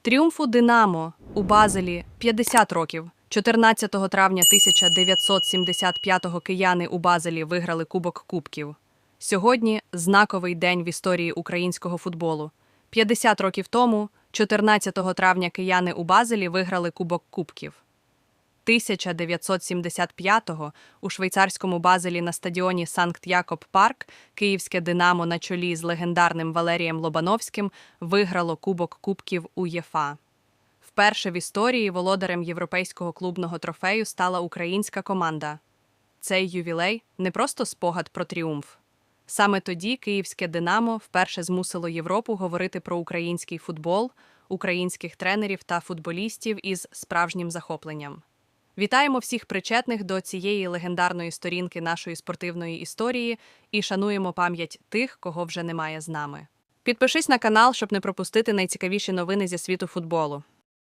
Тріумфу «Динамо» у Базелі 50 років. 14 травня 1975-го кияни у Базелі виграли Кубок Кубків. Сьогодні – знаковий день в історії українського футболу. 50 років тому, 14 травня кияни у Базелі виграли Кубок Кубків. 1975-го у швейцарському Базелі на стадіоні Санкт-Якоб-Парк київське «Динамо» на чолі з легендарним Валерієм Лобановським виграло Кубок Кубків УЄФА. Вперше в історії володарем європейського клубного трофею стала українська команда. Цей ювілей – не просто спогад про тріумф. Саме тоді київське «Динамо» вперше змусило Європу говорити про український футбол, українських тренерів та футболістів із справжнім захопленням. Вітаємо всіх причетних до цієї легендарної сторінки нашої спортивної історії і шануємо пам'ять тих, кого вже немає з нами. Підпишись на канал, щоб не пропустити найцікавіші новини зі світу футболу.